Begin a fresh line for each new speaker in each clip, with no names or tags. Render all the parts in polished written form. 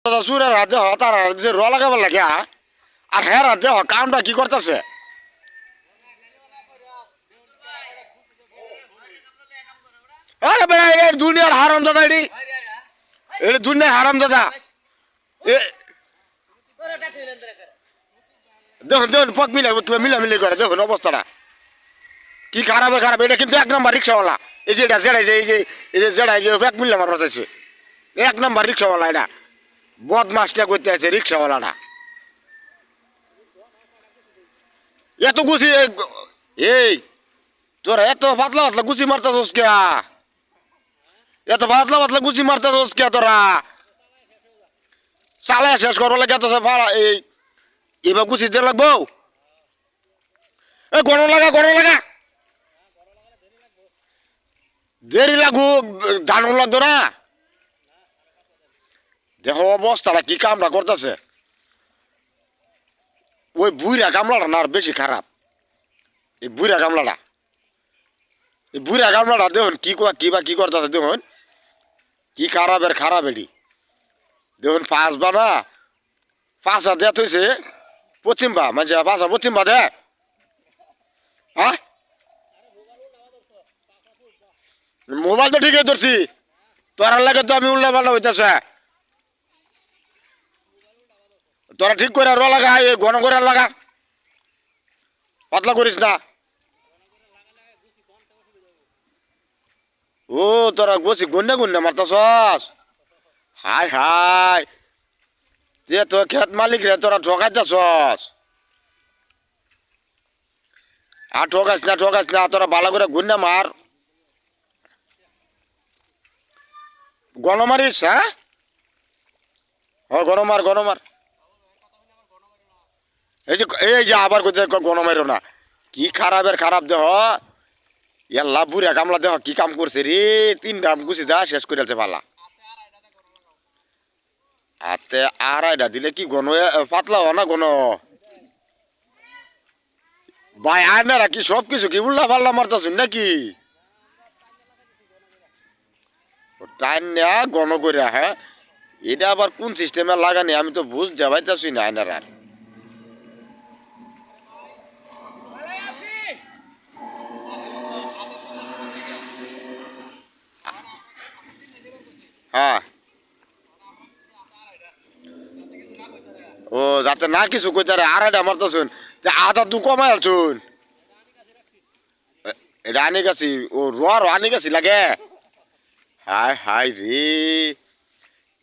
সুরের হাতে হ তার যে র লাগাবার লাগে আর হ্যাঁ হাতে হ কামটা কি করতেছে আরে ভাই এই দুনিয়ার হারাম দাদা এটি এটা দুনিয়ার হারাম দাদা এ দেখুন দেখুন পক মিলামিলি করে দেখুন অবস্থাটা কি খারাপ খারাপ এটা কিন্তু এক নম্বর রিক্সাওয়ালা এই যে এটা জেড়াই যে এই যে জেড়াই যে ব্যাগ মিললাম আমার কাছে এক নম্বর রিক্সাওয়ালা এটা বদমাসটা করতে আছে রিক্সাওয়ালাটা এত গুছি এই তোরা এত পাতলা পাতলা গুছি মারতাছস কে এত পাতলা পাতলা গুছি মারতাছস কে তোরা চালে শেষ করবো লাগে এত এই এবার গুছি দিয়ে লাগবো এ গরম লাগা দেরি লাগুক ধান লাগতো না দেখো অবস্থাটা কি কামড়া করতেছে ওই বুইরা কামলাটা না আর বেশি খারাপ এই বুইরা কামলাটা দেখুন কি করতেছে দেখুন কি খারাপ এটি দেখুন পাঁচা দেয়া থইছে পশ্চিমবা মানে পাঁচা পশ্চিমবা দে হ্যাঁ মোবাইল তো ঠিকই ধরছি তোর লাগে তো আমি উল্লা পাল্লা হইতেছে তোরা ঠিক করে র লাগা এই ঘন করে লাগা পাতলা করিস না ও তোরা গোছি গুন্ডে মারতাছস হাই তে তো খেত মালিক রে তোরা ঠকাইতেছস আর ঠকাইস না তোরা ভালো করে গুন্ডে মার গণমারিস হ্যাঁ গণমার এই যে আবার গণমারো না কি খারাপ দেহ ইয়াল্লা বুড়া কামলা দেহ কি কাম করছে রে তিনটা গুছি দা শেষ করে আছে পালা হাতে আড়াইটা দিলে কি গণ পাতলা হ না গণ ভাই আয়নারা কি সব কিছু কি উল্লা পাল্লা মারতেছুন নাকি টাইম নেয়া গণ করে হ্যাঁ এটা আবার কোন সিস্টেমে লাগানি আমি তো বুঝ যাবাইতেছি না আয়নার আর হ্যাঁ ও যাতে না কিছু কইতে রে আড়াইটা মারতেছুন আধা দু কমাই আলছুন রানি গাছি ও রানি গাছি লাগে হাই রে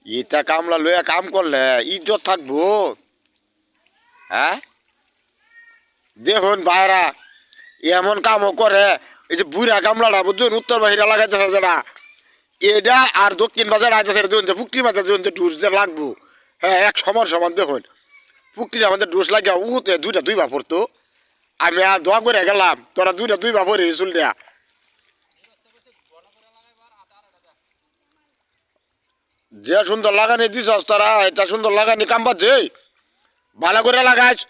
এটা কামলা লইয়া কাম করলে ইজ্জত থাকবো হ্যাঁ দেখুন ভাইরা এমন কামও করে এই যে বুড়া কামলাটা বুঝুন উত্তর বাহিরা লাগাইতেছে না এটা আর দক্ষিণ বাজার আইতেছে ফুকটি মাঝে ডুস যে লাগবো হ্যাঁ এক সমান দেখুন ফুকটির আমাদের ডোজ লাগিয়া উতে দুই বা পড়তো আমি আর দোয়া করে গেলাম তোরা দুই বা পড়ে চুল দেয়া যে সুন্দর লাগানি দিস তোরা এটা সুন্দর লাগানি কাম পাচ্ছে ভালো করে লাগাইছ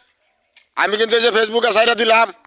আমি কিন্তু এই যে ফেসবুকে সাইডে দিলাম